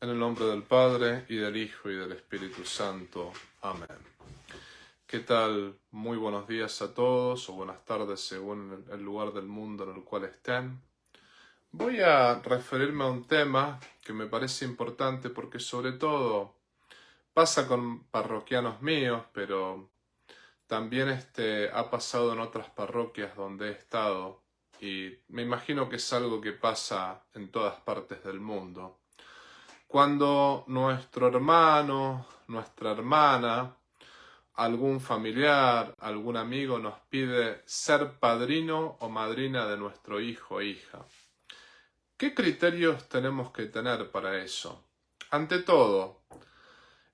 En el nombre del Padre, y del Hijo, y del Espíritu Santo. Amén. ¿Qué tal? Muy buenos días a todos, o buenas tardes según el lugar del mundo en el cual estén. Voy a referirme a un tema que me parece importante porque sobre todo pasa con parroquianos míos, pero también ha pasado en otras parroquias donde he estado, y me imagino que es algo que pasa en todas partes del mundo. Cuando nuestro hermano, nuestra hermana, algún familiar, algún amigo nos pide ser padrino o madrina de nuestro hijo o hija, ¿qué criterios tenemos que tener para eso? Ante todo,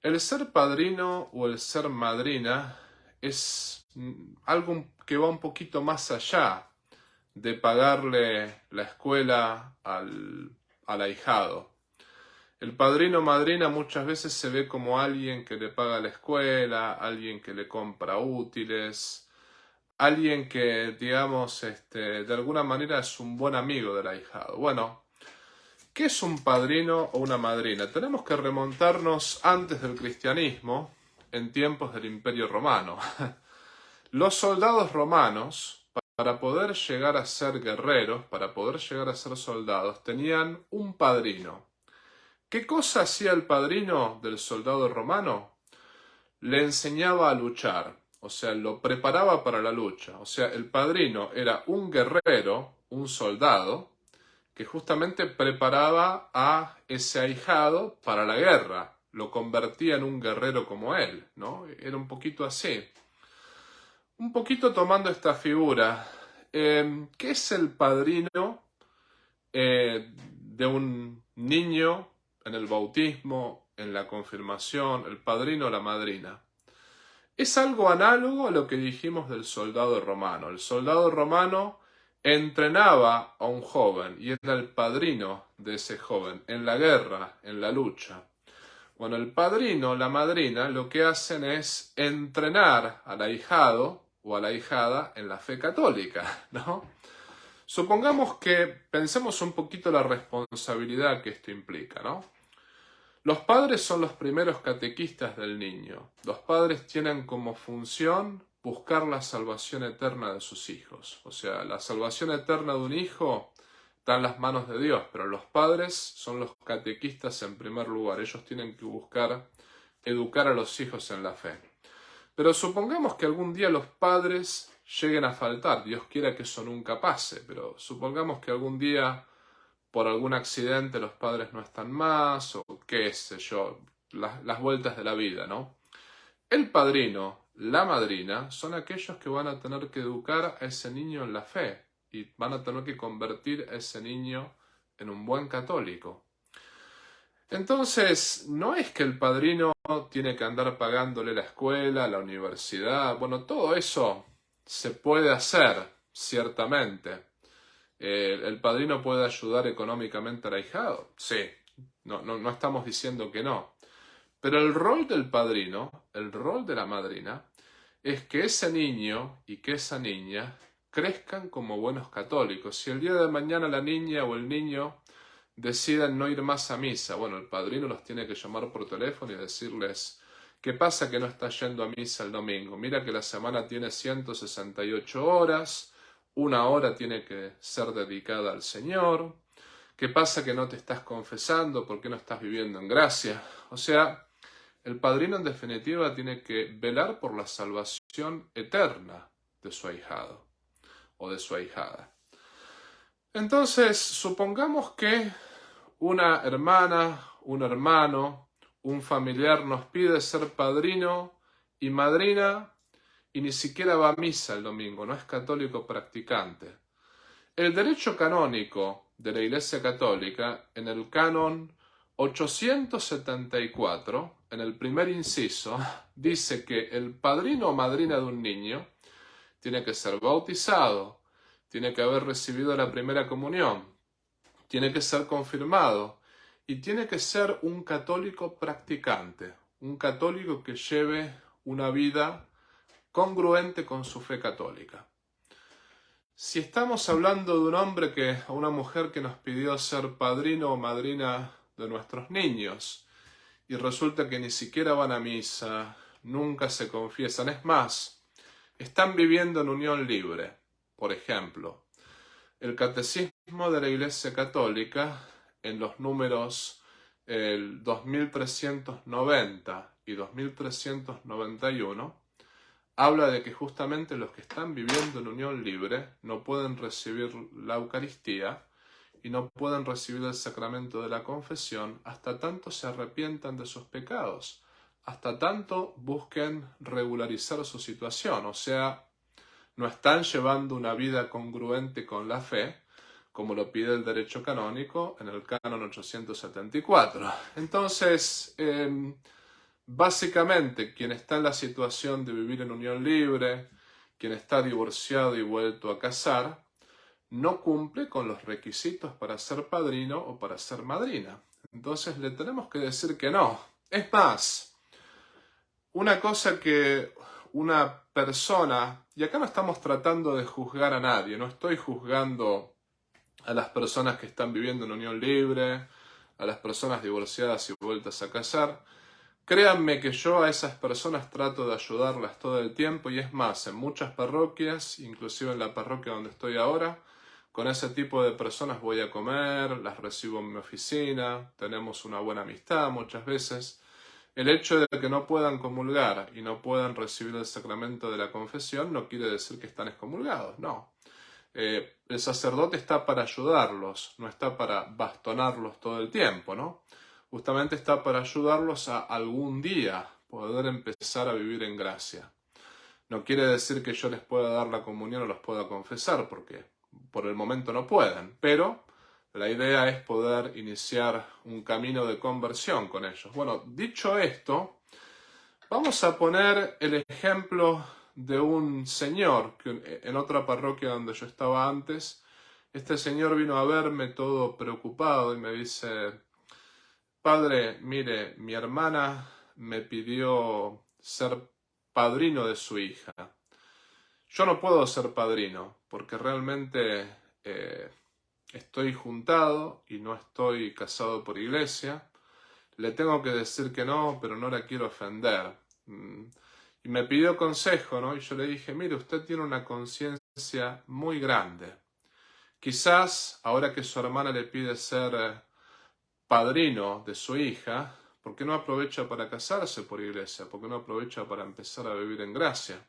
el ser padrino o el ser madrina es algo que va un poquito más allá de pagarle la escuela al ahijado. El padrino o madrina muchas veces se ve como alguien que le paga la escuela, alguien que le compra útiles, alguien que, digamos, de alguna manera es un buen amigo del ahijado. Bueno, ¿qué es un padrino o una madrina? Tenemos que remontarnos antes del cristianismo, en tiempos del Imperio Romano. Los soldados romanos, para poder llegar a ser guerreros, para poder llegar a ser soldados, tenían un padrino. ¿Qué cosa hacía el padrino del soldado romano? Le enseñaba a luchar, o sea, lo preparaba para la lucha. O sea, el padrino era un guerrero, un soldado, que justamente preparaba a ese ahijado para la guerra. Lo convertía en un guerrero como él, ¿no? Era un poquito así. Un poquito tomando esta figura. ¿Qué es el padrino de un niño en el bautismo, en la confirmación, el padrino o la madrina? Es algo análogo a lo que dijimos del soldado romano. El soldado romano entrenaba a un joven y era el padrino de ese joven en la guerra, en la lucha. Bueno, el padrino, la madrina, lo que hacen es entrenar al ahijado o a la ahijada en la fe católica, ¿no? Supongamos que pensemos un poquito la responsabilidad que esto implica, ¿no? Los padres son los primeros catequistas del niño. Los padres tienen como función buscar la salvación eterna de sus hijos. O sea, la salvación eterna de un hijo está en las manos de Dios, pero los padres son los catequistas en primer lugar. Ellos tienen que buscar educar a los hijos en la fe. Pero supongamos que algún día los padres lleguen a faltar. Dios quiera que eso nunca pase, pero supongamos que algún día, por algún accidente, los padres no están más, o qué sé yo, las vueltas de la vida, ¿no? El padrino, la madrina, son aquellos que van a tener que educar a ese niño en la fe y van a tener que convertir a ese niño en un buen católico. Entonces, no es que el padrino tiene que andar pagándole la escuela, la universidad, bueno, todo eso se puede hacer, ciertamente. ¿El padrino puede ayudar económicamente al ahijado? Sí, no estamos diciendo que no. Pero el rol del padrino, el rol de la madrina, es que ese niño y que esa niña crezcan como buenos católicos. Si el día de mañana la niña o el niño deciden no ir más a misa, bueno, el padrino los tiene que llamar por teléfono y decirles: ¿qué pasa que no estás yendo a misa el domingo? Mira que la semana tiene 168 horas, 1 hora tiene que ser dedicada al Señor. ¿Qué pasa que no te estás confesando? ¿Por qué no estás viviendo en gracia? O sea, el padrino en definitiva tiene que velar por la salvación eterna de su ahijado o de su ahijada. Entonces, supongamos que una hermana, un hermano, un familiar nos pide ser padrino y madrina y ni siquiera va a misa el domingo, no es católico practicante. El derecho canónico de la Iglesia Católica, en el canon 874, en el primer inciso, dice que el padrino o madrina de un niño tiene que ser bautizado, tiene que haber recibido la primera comunión, tiene que ser confirmado y tiene que ser un católico practicante, un católico que lleve una vida congruente con su fe católica. Si estamos hablando de un hombre o una mujer que nos pidió ser padrino o madrina de nuestros niños. Y resulta que ni siquiera van a misa, nunca se confiesan. Es más, están viviendo en unión libre. Por ejemplo, el Catecismo de la Iglesia Católica, en los números 2390 y 2391, habla de que justamente los que están viviendo en unión libre no pueden recibir la Eucaristía y no pueden recibir el sacramento de la confesión hasta tanto se arrepientan de sus pecados, hasta tanto busquen regularizar su situación, o sea, no están llevando una vida congruente con la fe, como lo pide el derecho canónico en el Canon 874. Entonces, básicamente, quien está en la situación de vivir en unión libre, quien está divorciado y vuelto a casar, no cumple con los requisitos para ser padrino o para ser madrina. Entonces le tenemos que decir que no. Es más, una cosa que una persona, y acá no estamos tratando de juzgar a nadie, no estoy juzgando a las personas que están viviendo en unión libre, a las personas divorciadas y vueltas a casar. Créanme que yo a esas personas trato de ayudarlas todo el tiempo y es más, en muchas parroquias, inclusive en la parroquia donde estoy ahora, con ese tipo de personas voy a comer, las recibo en mi oficina, tenemos una buena amistad muchas veces. El hecho de que no puedan comulgar y no puedan recibir el sacramento de la confesión no quiere decir que están excomulgados, no. El sacerdote está para ayudarlos, no está para bastonarlos todo el tiempo, ¿no? Justamente está para ayudarlos a algún día poder empezar a vivir en gracia. No quiere decir que yo les pueda dar la comunión o los pueda confesar, porque por el momento no pueden, pero la idea es poder iniciar un camino de conversión con ellos. Bueno, dicho esto, vamos a poner el ejemplo de un señor que en otra parroquia donde yo estaba antes, este señor vino a verme todo preocupado y me dice: padre, mire, mi hermana me pidió ser padrino de su hija. Yo no puedo ser padrino porque realmente estoy juntado y no estoy casado por iglesia. Le tengo que decir que no, pero no la quiero ofender. Y me pidió consejo, ¿no? Y yo le dije: mire, usted tiene una conciencia muy grande. Quizás, ahora que su hermana le pide ser padrino de su hija, ¿por qué no aprovecha para casarse por iglesia? ¿Por qué no aprovecha para empezar a vivir en gracia?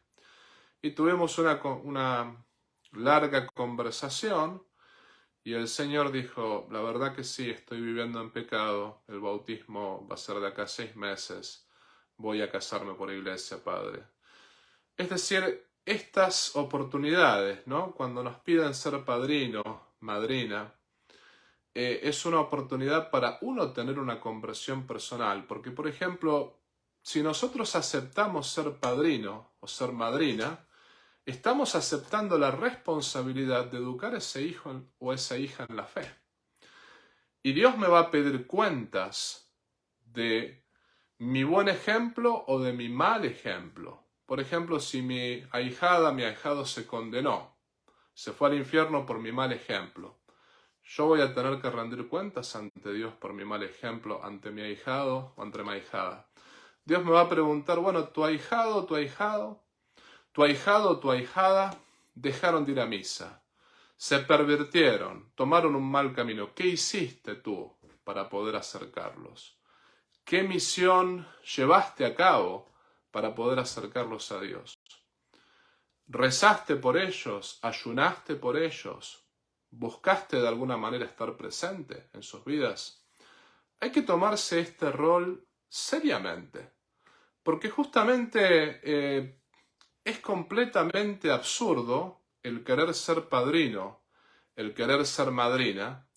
Y tuvimos una larga conversación y el Señor dijo: la verdad que sí, estoy viviendo en pecado, el bautismo va a ser de acá a 6 meses, voy a casarme por iglesia, padre. Es decir, estas oportunidades, ¿no? Cuando nos piden ser padrino, madrina, es una oportunidad para uno tener una conversión personal, porque por ejemplo, si nosotros aceptamos ser padrino o ser madrina, estamos aceptando la responsabilidad de educar a ese hijo o esa hija en la fe. Y Dios me va a pedir cuentas de mi buen ejemplo o de mi mal ejemplo. Por ejemplo, si mi ahijado se condenó, se fue al infierno por mi mal ejemplo, yo voy a tener que rendir cuentas ante Dios por mi mal ejemplo, ante mi ahijado o ante mi ahijada. Dios me va a preguntar: bueno, tu ahijado o tu ahijada dejaron de ir a misa, se pervirtieron, tomaron un mal camino. ¿Qué hiciste tú para poder acercarlos? ¿Qué misión llevaste a cabo para poder acercarlos a Dios? ¿Rezaste por ellos? ¿Ayunaste por ellos? ¿Buscaste de alguna manera estar presente en sus vidas? Hay que tomarse este rol seriamente, porque justamente es completamente absurdo el querer ser padrino, el querer ser madrina,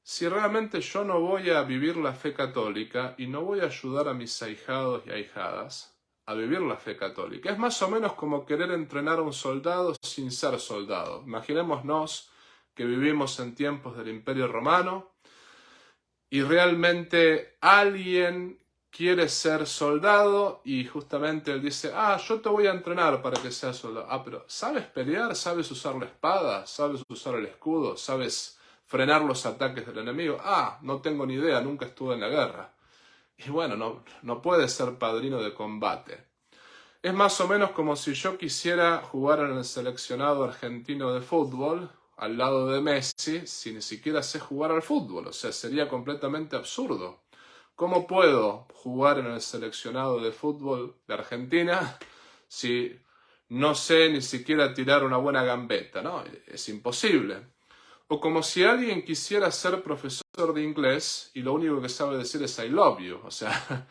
si realmente yo no voy a vivir la fe católica y no voy a ayudar a mis ahijados y ahijadas a vivir la fe católica. Es más o menos como querer entrenar a un soldado sin ser soldado. Imaginémonos que vivimos en tiempos del Imperio Romano y realmente alguien quiere ser soldado y justamente él dice: yo te voy a entrenar para que seas soldado. Pero ¿sabes pelear? ¿Sabes usar la espada? ¿Sabes usar el escudo? ¿Sabes frenar los ataques del enemigo. Ah, no tengo ni idea, nunca estuve en la guerra. Y bueno, no puedes ser padrino de combate. Es más o menos como si yo quisiera jugar en el seleccionado argentino de fútbol al lado de Messi si ni siquiera sé jugar al fútbol. O sea, sería completamente absurdo. ¿Cómo puedo jugar en el seleccionado de fútbol de Argentina si no sé ni siquiera tirar una buena gambeta? ¿No? Es imposible. O como si alguien quisiera ser profesor de inglés y lo único que sabe decir es I love you. O sea,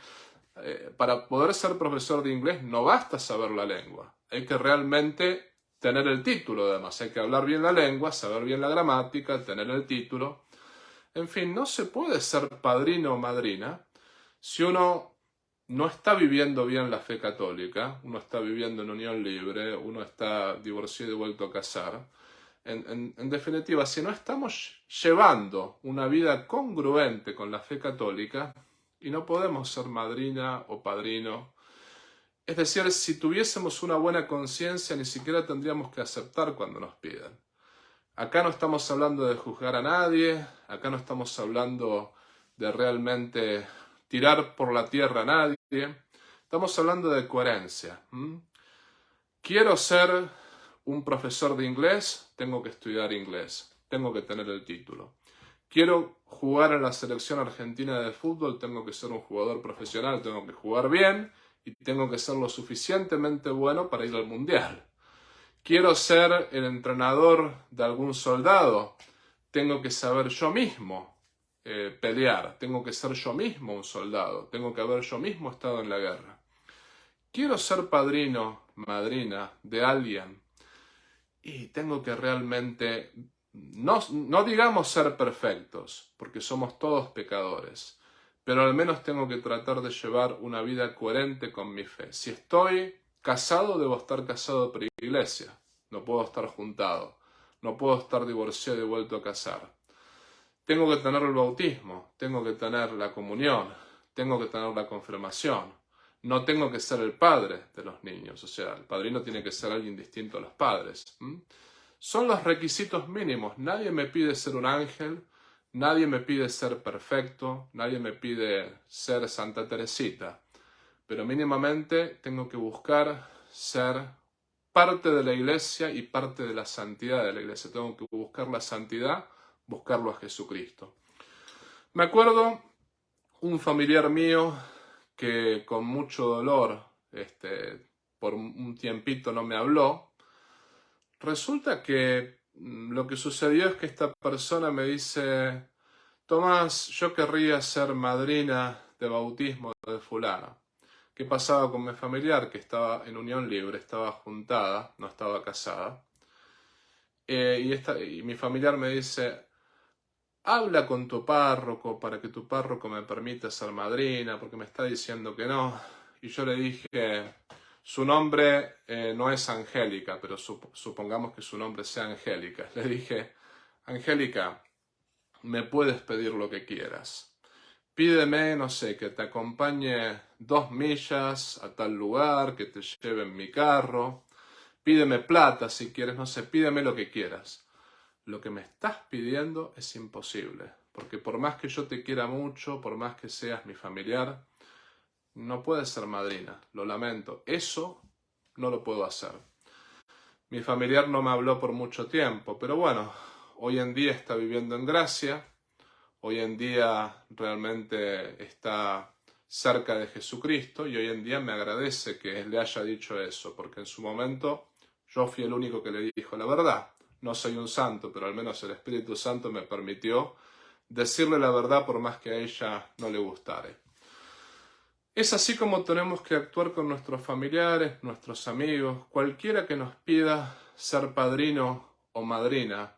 para poder ser profesor de inglés no basta saber la lengua. Hay que realmente tener el título, además. Hay que hablar bien la lengua, saber bien la gramática, tener el título. En fin, no se puede ser padrino o madrina si uno no está viviendo bien la fe católica, uno está viviendo en unión libre, uno está divorciado y vuelto a casar. En definitiva, si no estamos llevando una vida congruente con la fe católica y no podemos ser madrina o padrino, es decir, si tuviésemos una buena conciencia ni siquiera tendríamos que aceptar cuando nos pidan. Acá no estamos hablando de juzgar a nadie, acá no estamos hablando de realmente tirar por la tierra a nadie, estamos hablando de coherencia. Quiero ser un profesor de inglés, tengo que estudiar inglés, tengo que tener el título. Quiero jugar en la selección argentina de fútbol, tengo que ser un jugador profesional, tengo que jugar bien y tengo que ser lo suficientemente bueno para ir al mundial. Quiero ser el entrenador de algún soldado, tengo que saber yo mismo pelear, tengo que ser yo mismo un soldado, tengo que haber yo mismo estado en la guerra. Quiero ser padrino, madrina de alguien y tengo que realmente, no digamos ser perfectos, porque somos todos pecadores, pero al menos tengo que tratar de llevar una vida coherente con mi fe. Si estoy casado, debo estar casado por iglesia, no puedo estar juntado, no puedo estar divorciado y vuelto a casar. Tengo que tener el bautismo, tengo que tener la comunión, tengo que tener la confirmación. No tengo que ser el padre de los niños, o sea, el padrino tiene que ser alguien distinto a los padres. Son los requisitos mínimos. Nadie me pide ser un ángel, nadie me pide ser perfecto, nadie me pide ser Santa Teresita, pero mínimamente tengo que buscar ser parte de la iglesia y parte de la santidad de la iglesia. Tengo que buscar la santidad, buscarlo a Jesucristo. Me acuerdo un familiar mío que con mucho dolor, por un tiempito no me habló. Resulta que lo que sucedió es que esta persona me dice: Tomás, yo querría ser madrina de bautismo de fulano. ¿Qué pasaba con mi familiar? Que estaba en unión libre, estaba juntada, no estaba casada. Y mi familiar me dice: habla con tu párroco para que tu párroco me permita ser madrina, porque me está diciendo que no. Y yo le dije: su nombre no es Angélica, pero supongamos que su nombre sea Angélica. Le dije: Angélica, me puedes pedir lo que quieras. Pídeme, no sé, que te acompañe 2 millas a tal lugar, que te lleve en mi carro. Pídeme plata si quieres, no sé, pídeme lo que quieras. Lo que me estás pidiendo es imposible, porque por más que yo te quiera mucho, por más que seas mi familiar, no puedes ser madrina, lo lamento, eso no lo puedo hacer. Mi familiar no me habló por mucho tiempo, pero bueno, hoy en día está viviendo en gracia, hoy en día realmente está cerca de Jesucristo y hoy en día me agradece que le haya dicho eso, porque en su momento yo fui el único que le dijo la verdad. No soy un santo, pero al menos el Espíritu Santo me permitió decirle la verdad por más que a ella no le gustare. Es así como tenemos que actuar con nuestros familiares, nuestros amigos, cualquiera que nos pida ser padrino o madrina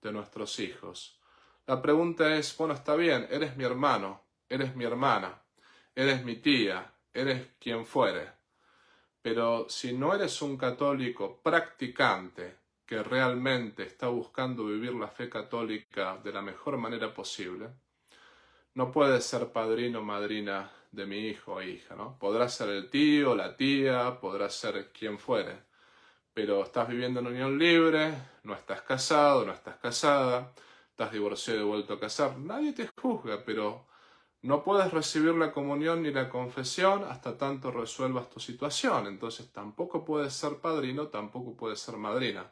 de nuestros hijos. La pregunta es: bueno, está bien, eres mi hermano, eres mi hermana, eres mi tía, eres quien fuere, pero si no eres un católico practicante, que realmente está buscando vivir la fe católica de la mejor manera posible, no puedes ser padrino o madrina de mi hijo o hija, ¿no? Podrás ser el tío, la tía, podrás ser quien fuere, pero estás viviendo en unión libre, no estás casado, no estás casada, estás divorciado y vuelto a casar, nadie te juzga, pero no puedes recibir la comunión ni la confesión hasta tanto resuelvas tu situación. Entonces tampoco puedes ser padrino, tampoco puedes ser madrina.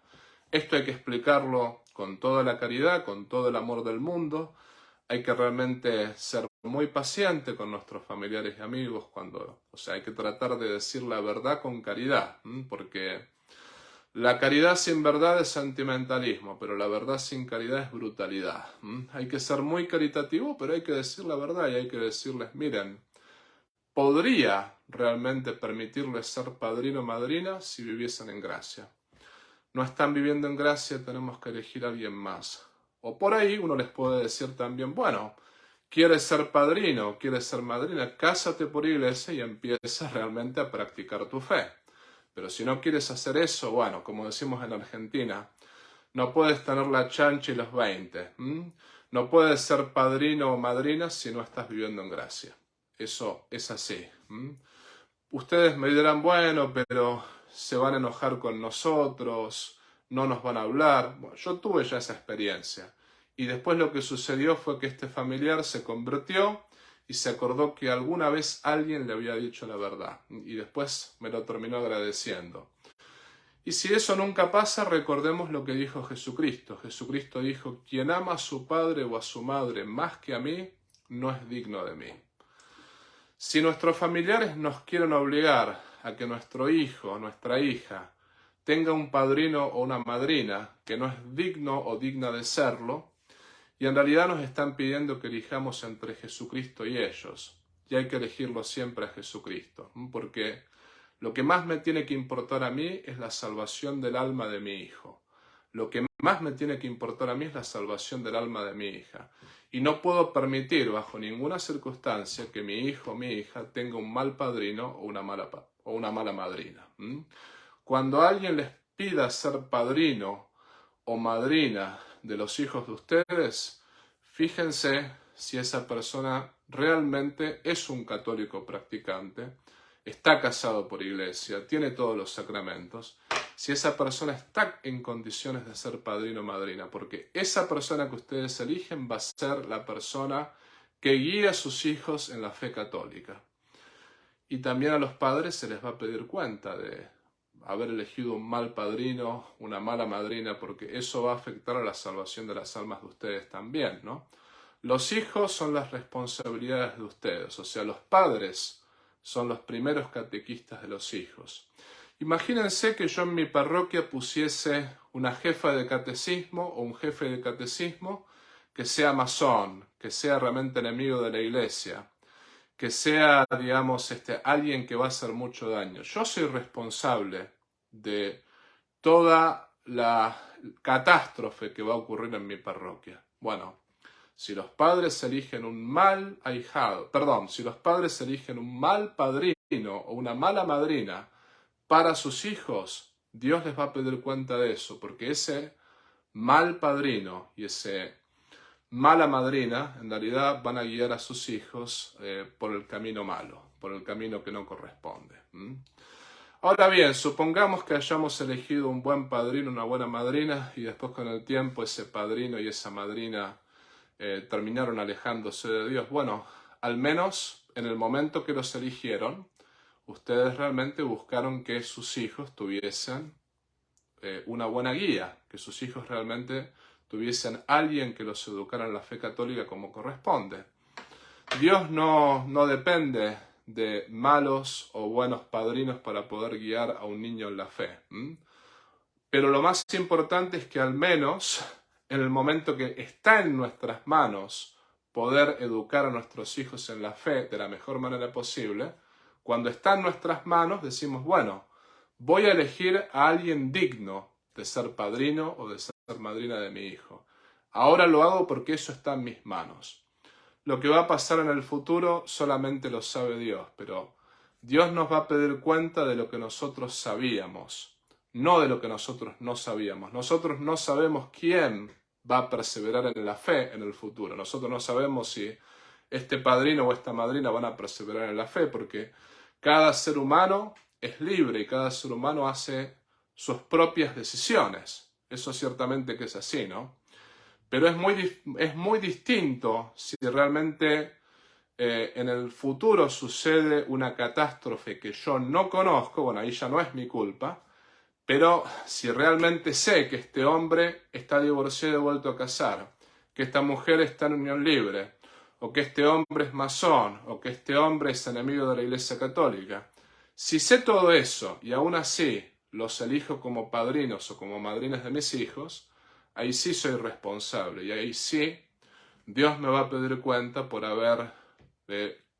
Esto hay que explicarlo con toda la caridad, con todo el amor del mundo. Hay que realmente ser muy paciente con nuestros familiares y amigos hay que tratar de decir la verdad con caridad, porque la caridad sin verdad es sentimentalismo, pero la verdad sin caridad es brutalidad. Hay que ser muy caritativo, pero hay que decir la verdad y hay que decirles, miren, podría realmente permitirles ser padrino o madrina si viviesen en gracia. No están viviendo en gracia, tenemos que elegir a alguien más. O por ahí uno les puede decir también, bueno, quieres ser padrino, quieres ser madrina, cásate por iglesia y empieza realmente a practicar tu fe. Pero si no quieres hacer eso, bueno, como decimos en Argentina, no puedes tener la chancha y los 20. No puedes ser padrino o madrina si no estás viviendo en gracia. Eso es así. Ustedes me dirán, bueno, pero se van a enojar con nosotros, no nos van a hablar. Bueno, yo tuve ya esa experiencia. Y después lo que sucedió fue que este familiar se convirtió y se acordó que alguna vez alguien le había dicho la verdad. Y después me lo terminó agradeciendo. Y si eso nunca pasa, recordemos lo que dijo Jesucristo. Jesucristo dijo, quien ama a su padre o a su madre más que a mí, no es digno de mí. Si nuestros familiares nos quieren obligar a que nuestro hijo o nuestra hija tenga un padrino o una madrina que no es digno o digna de serlo, y en realidad nos están pidiendo que elijamos entre Jesucristo y ellos, y hay que elegirlo siempre a Jesucristo, porque lo que más me tiene que importar a mí es la salvación del alma de mi hijo. Lo que más me tiene que importar a mí es la salvación del alma de mi hija. Y no puedo permitir bajo ninguna circunstancia que mi hijo o mi hija tenga un mal padrino o una mala madrina. Cuando alguien les pida ser padrino o madrina de los hijos de ustedes, fíjense si esa persona realmente es un católico practicante, está casado por iglesia, tiene todos los sacramentos, si esa persona está en condiciones de ser padrino o madrina, porque esa persona que ustedes eligen va a ser la persona que guía a sus hijos en la fe católica. Y también a los padres se les va a pedir cuenta de haber elegido un mal padrino, una mala madrina, porque eso va a afectar a la salvación de las almas de ustedes también, ¿no? Los hijos son las responsabilidades de ustedes, o sea, los padres son los primeros catequistas de los hijos. Imagínense que yo en mi parroquia pusiese una jefa de catecismo o un jefe de catecismo que sea masón, que sea realmente enemigo de la iglesia, que sea, digamos, alguien que va a hacer mucho daño. Yo soy responsable de toda la catástrofe que va a ocurrir en mi parroquia. Bueno, si los padres eligen un mal ahijado, si los padres eligen un mal padrino o una mala madrina para sus hijos, Dios les va a pedir cuenta de eso, porque ese mal padrino y ese mala madrina en realidad van a guiar a sus hijos por el camino malo, por el camino que no corresponde. Ahora bien, supongamos que hayamos elegido un buen padrino, una buena madrina, y después con el tiempo ese padrino y esa madrina terminaron alejándose de Dios. Bueno, al menos en el momento que los eligieron, ustedes realmente buscaron que sus hijos tuviesen una buena guía, que sus hijos realmente tuviesen alguien que los educara en la fe católica como corresponde. Dios no depende de malos o buenos padrinos para poder guiar a un niño en la fe. Pero lo más importante es que al menos en el momento que está en nuestras manos poder educar a nuestros hijos en la fe de la mejor manera posible, cuando está en nuestras manos decimos, bueno, voy a elegir a alguien digno de ser padrino o de ser madrina de mi hijo. Ahora lo hago porque eso está en mis manos. Lo que va a pasar en el futuro solamente lo sabe Dios, pero Dios nos va a pedir cuenta de lo que nosotros sabíamos, no de lo que nosotros no sabíamos. Nosotros no sabemos quién va a perseverar en la fe en el futuro. Nosotros no sabemos si este padrino o esta madrina van a perseverar en la fe, porque cada ser humano es libre y cada ser humano hace sus propias decisiones. Eso ciertamente que es así, ¿no? Pero es muy distinto si realmente en el futuro sucede una catástrofe que yo no conozco, bueno, ahí ya no es mi culpa, pero si realmente sé que este hombre está divorciado y vuelto a casar, que esta mujer está en unión libre, o que este hombre es masón, o que este hombre es enemigo de la Iglesia Católica, si sé todo eso y aún así los elijo como padrinos o como madrinas de mis hijos, ahí sí soy responsable y ahí sí Dios me va a pedir cuenta por haber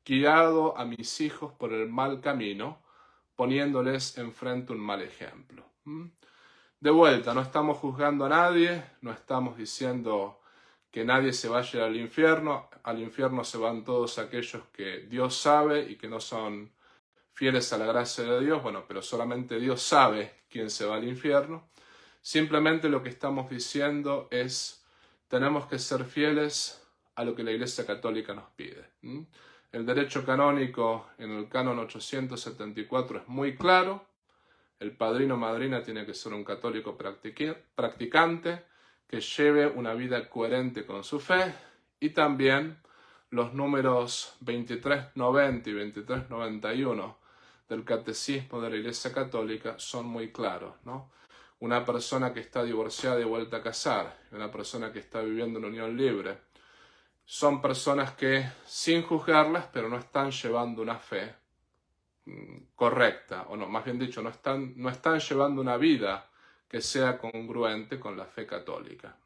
guiado a mis hijos por el mal camino, poniéndoles enfrente un mal ejemplo. De vuelta, no estamos juzgando a nadie, no estamos diciendo que nadie se vaya al infierno se van todos aquellos que Dios sabe y que no son fieles a la gracia de Dios, bueno, pero solamente Dios sabe quién se va al infierno. Simplemente lo que estamos diciendo es, tenemos que ser fieles a lo que la Iglesia Católica nos pide. El derecho canónico en el canon 874 es muy claro. El padrino o madrina tiene que ser un católico practicante que lleve una vida coherente con su fe, y también los números 2390 y 2391 del Catecismo de la Iglesia Católica son muy claros, ¿no? Una persona que está divorciada y vuelta a casar, una persona que está viviendo en unión libre, son personas que, sin juzgarlas, pero no están llevando una fe correcta, o no, más bien dicho, no están llevando una vida que sea congruente con la fe católica.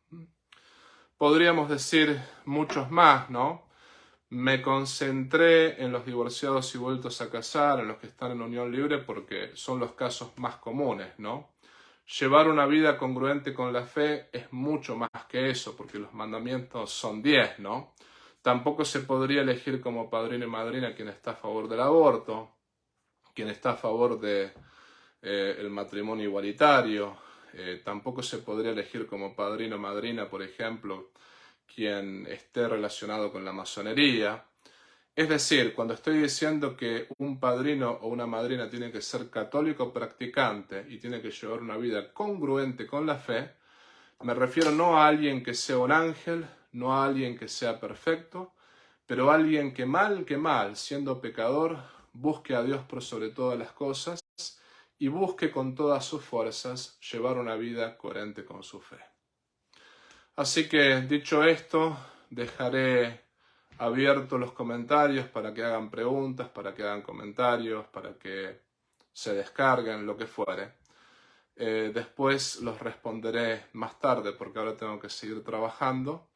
Podríamos decir muchos más, ¿no? Me concentré en los divorciados y vueltos a casar, en los que están en unión libre, porque son los casos más comunes, ¿no? Llevar una vida congruente con la fe es mucho más que eso, porque los mandamientos son 10, ¿no? Tampoco se podría elegir como padrino y madrina quien está a favor del aborto, quien está a favor de el matrimonio igualitario. Tampoco se podría elegir como padrino o madrina, por ejemplo, quien esté relacionado con la masonería. Es decir, cuando estoy diciendo que un padrino o una madrina tiene que ser católico practicante y tiene que llevar una vida congruente con la fe, me refiero no a alguien que sea un ángel, no a alguien que sea perfecto, pero a alguien que mal, siendo pecador, busque a Dios por sobre todas las cosas y busque con todas sus fuerzas llevar una vida coherente con su fe. Así que, dicho esto, dejaré abiertos los comentarios para que hagan preguntas, para que hagan comentarios, para que se descarguen, lo que fuere. Después los responderé más tarde porque ahora tengo que seguir trabajando.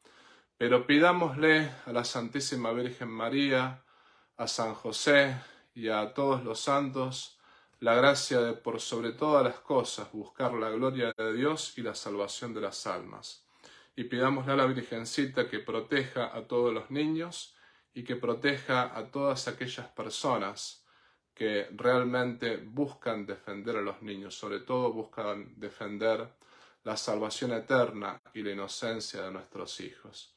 Pero pidámosle a la Santísima Virgen María, a San José y a todos los santos la gracia de, por sobre todas las cosas, buscar la gloria de Dios y la salvación de las almas. Y pidámosle a la Virgencita que proteja a todos los niños y que proteja a todas aquellas personas que realmente buscan defender a los niños, sobre todo buscan defender la salvación eterna y la inocencia de nuestros hijos.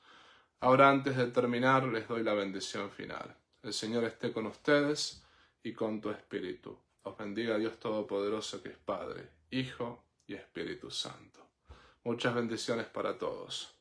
Ahora, antes de terminar, les doy la bendición final. El Señor esté con ustedes y con tu espíritu. Os bendiga Dios Todopoderoso, que es Padre, Hijo y Espíritu Santo. Muchas bendiciones para todos.